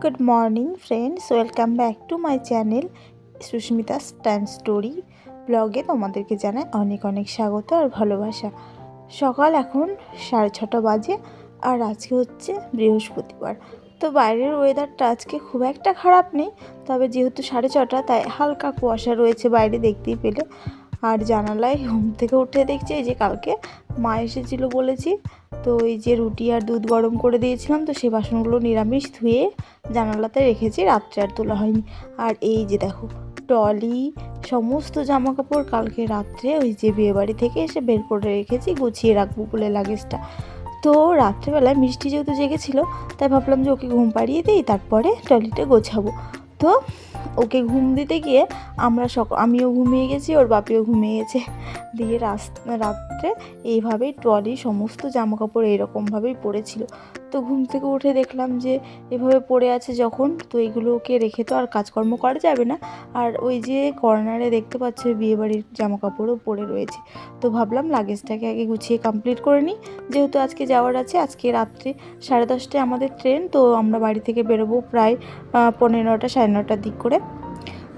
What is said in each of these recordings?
Good morning friends, welcome back to my channel Susmita stand story ব্লগে তোমাদেরকে জানাই অনেক অনেক স্বাগত আর ভালোবাসা। সকাল এখন 6:30 বাজে আর আজকে হচ্ছে বৃহস্পতিবার। তো বাইরের ওয়েদারটা আজকে খুব একটা খারাপ নেই, তবে যেহেতু 6:30 তাই হালকা কুয়াশা রয়েছে বাইরে, দেখতেই পেলে। আর জানালায় ঘুম থেকে উঠে দেখছি এই যে কালকে মা এসেছিল বলেছি, তো এই যে রুটি আর দুধ গরম করে দিয়েছিলাম, তো সেই বাসনগুলো নিরামিষ ধুয়ে জানালাতে রেখেছি, রাত্রে আর তোলা হয়নি। আর এই যে দেখো টলি সমস্ত জামা কাপড় কালকে রাত্রে ওই যে বিয়েবাড়ি থেকে এসে বের করে রেখেছি, গুছিয়ে রাখবো বলে লাগেজটা। তো রাত্রেবেলায় মিষ্টি যেহেতু জেগেছিল, তাই ভাবলাম যে ওকে ঘুম পাড়িয়ে দিই, তারপরে টলিটা গোছাবো। তো ওকে ঘুম দিতে গিয়ে আমিও ঘুমিয়ে গেছি, ওর বাপিও ঘুমিয়ে গেছে। দিয়ে রাত্রে এইভাবেই ট্রলি সমস্ত জামাকাপড় এইরকমভাবেই পড়েছিল। তো ঘুম থেকে উঠে দেখলাম যে এভাবে পড়ে আছে যখন, তো এগুলোকে রেখে তো আর কাজকর্ম করা যাবে না। আর ওই যে কর্নারে দেখতে পাচ্ছ বিয়েবাড়ির জামাকাপড়ও পড়ে রয়েছে। তো ভাবলাম লাগেজটাকে আগে গুছিয়ে কমপ্লিট করে নিই, যেহেতু আজকে যাওয়ার আছে। আজকে রাত্রে 10:30টায় আমাদের ট্রেন, তো আমরা বাড়ি থেকে বেরোবো প্রায় 9:15 9:30 দিক করে।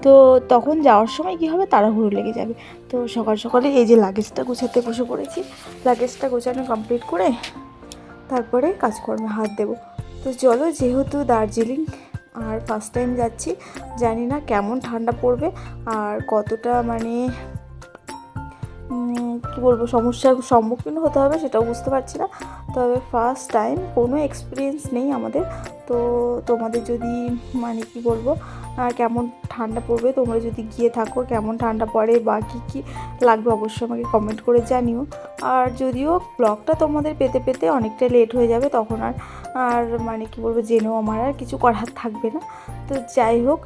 তো তখন যাওয়ার সময় কী হবে, তাড়াহুড়ো লেগে যাবে। তো সকাল সকালে এই যে লাগেজটা গোছাতে বসে পড়েছি। লাগেজটা গোছানো কমপ্লিট করে তারপরে কাজকর্মে হাত দেবো। তো চলো, যেহেতু দার্জিলিং আর ফার্স্ট টাইম যাচ্ছি, জানি না কেমন ঠান্ডা পড়বে আর কতটা কী বলবো সমস্যার সম্মুখীন হতে হবে সেটাও বুঝতে পারছি না। তবে ফার্স্ট টাইম, কোনো এক্সপিরিয়েন্স নেই আমাদের। তো তোমাদের যদি কী বলবো কেমন ঠান্ডা পড়বে, তোমরা যদি গিয়ে থাকো কেমন ঠান্ডা পড়ে বা কী কী লাগবে অবশ্যই আমাকে কমেন্ট করে জানিও। আর যদিও ব্লগটা তোমাদের পেতে পেতে অনেকটা লেট হয়ে যাবে, তখন আর কী বলবো জেনেও আমার আর কিছু করার থাকবে না। তো যাই হোক,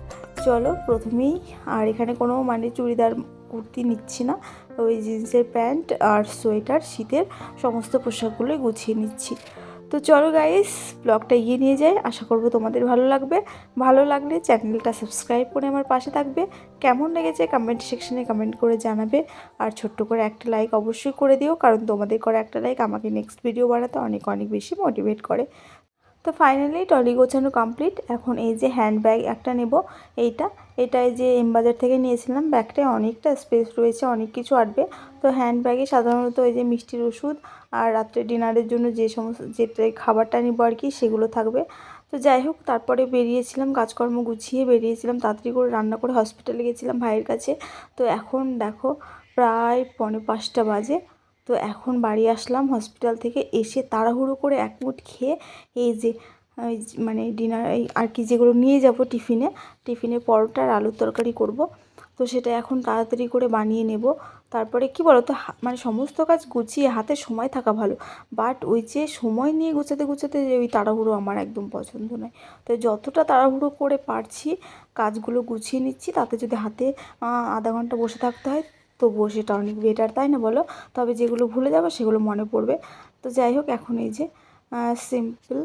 চলো প্রথমেই, আর এখানে কোনো চুড়িদার কুর্তি নিচ্ছি না, ওই জিন্সের প্যান্ট আর সোয়েটার শীতের সমস্ত পোশাকগুলোই গুছিয়ে নিচ্ছি। তো চলো গাইস, ব্লগটা এগিয়ে নিয়ে যাই, আশা করবো তোমাদের ভালো লাগবে। ভালো লাগলে চ্যানেলটা সাবস্ক্রাইব করে আমার পাশে থাকবে। কেমন লেগেছে কমেন্ট সেকশনে কমেন্ট করে জানাবে। আর ছোট্ট করে একটা লাইক অবশ্যই করে দিও, কারণ তোমাদের করে একটা লাইক আমাকে নেক্সট ভিডিও বানাতে অনেক অনেক বেশি মোটিভেট করে। তো ফাইনালি টলি গোছানো কমপ্লিট। এখন এই যে হ্যান্ড ব্যাগ একটা নেব, এটা এই যে এমবাজার থেকে নিয়েছিলাম। ব্যাগটায় অনেকটা স্পেস রয়েছে, অনেক কিছু আটবে। তো হ্যান্ড ব্যাগে সাধারণত এই যে মিষ্টির ওষুধ আর রাত্রে ডিনারের জন্য যে সমস্ত যেটা খাবারটা নিব আর কি, সেগুলো থাকবে। তো যাই হোক, তারপরে বেরিয়েছিলাম, কাজকর্ম গুছিয়ে বেরিয়েছিলাম, তাড়াতাড়ি করে রান্না করে হসপিটালে গেছিলাম ভাইয়ের কাছে। তো এখন দেখো প্রায় 4:45 বাজে। তো এখন বাড়ি আসলাম হসপিটাল থেকে, এসে তাড়াহুড়ো করে এক মুঠ খেয়ে এই যে ডিনার আর কি যেগুলো নিয়ে যাব টিফিনে পরোটা আর আলুর তরকারি করব। তো সেটা এখন তাড়াতাড়ি করে বানিয়ে নেব। তারপরে কি বলো তো, সমস্ত কাজ গুছিয়ে হাতে সময় থাকা ভালো, বাট ওই যে সময় নিয়ে গুছাতে যে ওই তাড়াহুড়ো আমার একদম পছন্দ নয়। তো যতটা তাড়াহুড়ো করে পারছি কাজগুলো গুছিয়ে নিচ্ছি, তাতে যদি হাতে আধা ঘন্টা বসে থাকতে হয় তবুও সেটা অনেক বেটার, তাই না বলো? তবে যেগুলো ভুলে যাবো সেগুলো মনে পড়বে। তো যাই হোক, এখন এই যে সিম্পল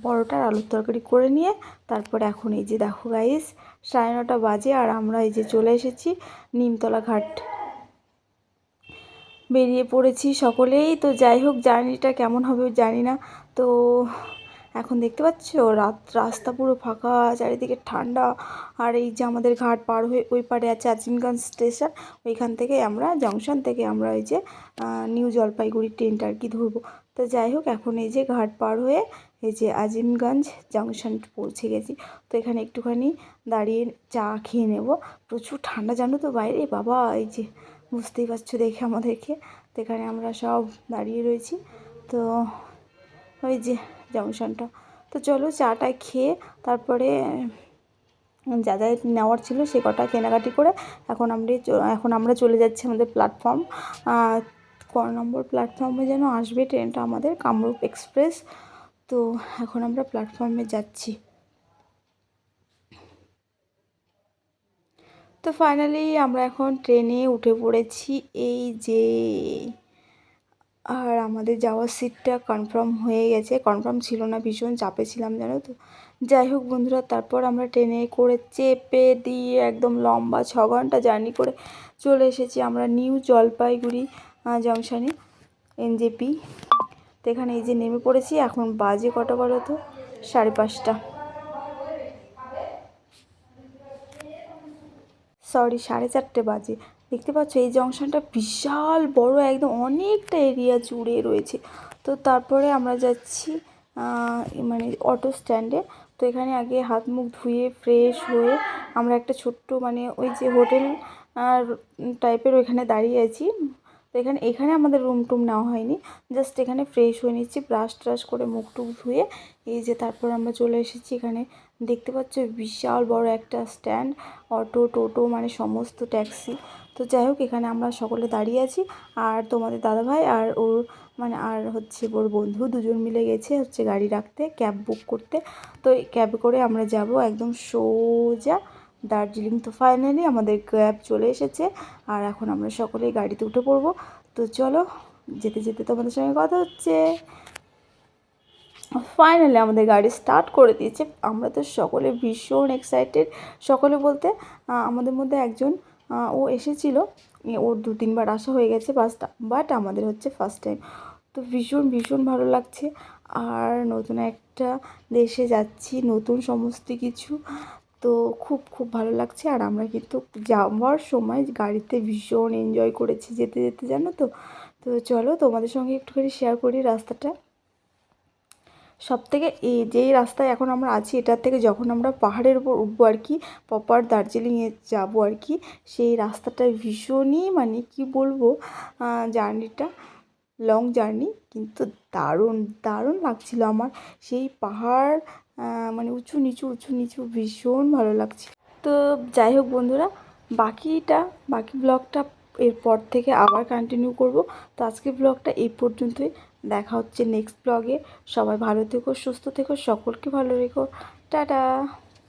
পরোটা আর আলুর তরকারি করে নিয়ে তারপরে এখন এই যে দেখো গাইস 9:30 বাজে আর আমরা এই যে চলে এসেছি নিমতলা ঘাট, বেরিয়ে পড়েছি সকলেই। তো যাই হোক, জার্নিটা কেমন হবে জানি না। তো এখন দেখতে পাচ্ছ রাস্তা পুরো ফাঁকা, চারিদিকে ঠান্ডা। আর এই যে আমাদের ঘাট পার হয়ে ওই পারে আছে আজিমগঞ্জ স্টেশন, ওইখান থেকে আমরা জংশন থেকে আমরা এই যে নিউ জলপাইগুড়ি ট্রেনটা আর কি ধরবো। তো যাই হোক, এখন এই যে ঘাট পার হয়ে এই যে আজিমগঞ্জ জংশন পৌঁছে গেছি। তো এখানে একটুখানি দাঁড়িয়ে চা খেয়ে নেব। প্রচুর ঠান্ডা জানো তো বাইরে, বাবা এই যে বুঝতেই পারছো দেখে আমাদেরকে। তো এখানে আমরা সব দাঁড়িয়ে রয়েছি, তো ওই যে জংশনটা। তো চলো চাটা খেয়ে তারপরে যা যা নেওয়ার ছিল সে কটা কেনাকাটি করে এখন আমরা চলে যাচ্ছি আমাদের প্ল্যাটফর্ম, ক নম্বর প্ল্যাটফর্মে যেন আসবে ট্রেনটা আমাদের, কামরূপ এক্সপ্রেস। তো এখন আমরা প্ল্যাটফর্মে যাচ্ছি। তো ফাইনালি আমরা এখন ট্রেনে উঠে পড়েছি, এই যে। আর আমাদের যাওয়ার সিটটা কনফার্ম হয়ে গেছে, কনফার্ম ছিল না, ভীষণ চাপে ছিলাম জানো তো। যাই হোক বন্ধুরা, তারপর আমরা ট্রেনে করে চেপে দিয়ে একদম লম্বা 6 ঘন্টা জার্নি করে চলে এসেছি আমরা নিউ জলপাইগুড়ি জংশনে, এনজেপি। তো এখানে এই যে নেমে পড়েছি। এখন বাজে কটা বলো তো, 5:30। সরি 4:30 বাজে। দেখতে পাচ্ছ এই জংশনটা বিশাল বড়, একদম অনেকটা এরিয়া জুড়ে রয়েছে। তো তারপরে আমরা যাচ্ছি মানে অটো স্ট্যান্ডে। তো এখানে আগে হাত মুখ ধুয়ে ফ্রেশ হয়ে আমরা একটা ছোট্ট মানে ওই যে হোটেল টাইপের ওইখানে দাঁড়িয়ে আছি। তো এখানে আমাদের রুম টুম নেওয়া হয়নি, জাস্ট এখানে ফ্রেশ হয়ে নিচ্ছি, ব্রাশ ট্রাশ করে মুখ টুক ধুয়ে। এই যে তারপর আমরা চলে এসেছি এখানে। দেখতে পাচ্ছ বিশাল বড় একটা স্ট্যান্ড, অটো টোটো মানে সমস্ত ট্যাক্সি। তো যাই হোক এখানে আমরা সকলে দাঁড়িয়ে আছি। আর তোমাদের দাদাভাই আর ওর মানে আর হচ্ছে ওর বন্ধু দুজন মিলে গেছে হচ্ছে গাড়ি রাখতে, ক্যাব বুক করতে। তো এই ক্যাবে করে আমরা যাব একদম সোজা দার্জিলিং। তো ফাইনালি আমাদের ক্যাব চলে এসেছে, আর এখন আমরা সকলেই গাড়িতে উঠে পড়বো। তো চলো, যেতে যেতে তোমাদের সঙ্গে কথা হচ্ছে। ফাইনালি আমাদের গাড়ি স্টার্ট করে দিয়েছে। আমরা তো সকলে ভীষণ এক্সাইটেড। সকলে বলতে আমাদের মধ্যে একজন ও এসেছিল, ওর 2-3 বার আসা হয়ে গেছে বাসটা, বাট আমাদের হচ্ছে ফার্স্ট টাইম। তো ভীষণ ভীষণ ভালো লাগছে। আর নতুন একটা দেশে যাচ্ছি, নতুন সমস্ত কিছু। তো খুব খুব ভালো লাগছে। আর আমরা কিন্তু যাওয়ার সময় গাড়িতে ভীষণ এনজয় করেছি যেতে যেতে, জানো তো। তো চলো তোমাদের সঙ্গে একটুখানি শেয়ার করি রাস্তাটা। সবথেকে যেই রাস্তায় এখন আমরা আছি, এটার থেকে যখন আমরা পাহাড়ের উপর উঠবো আর কি, প্রপার দার্জিলিংয়ে যাবো আর কি, সেই রাস্তাটা ভীষণই মানে কি বলবো, জার্নিটা লং জার্নি, কিন্তু দারুণ দারুণ লাগছিল আমার। সেই পাহাড় মানে উঁচু নিচু ভীষণ ভালো লাগছে। তো যাই হোক বন্ধুরা, বাকি ব্লগটা এরপর থেকে আবার কন্টিনিউ করব। তো আজকের ব্লগটা এই পর্যন্তই। দেখা হচ্ছে নেক্সট ব্লগে। সবাই ভালো থেকো, সুস্থ থেকো, সকলকে ভালো রেখো। টাটা।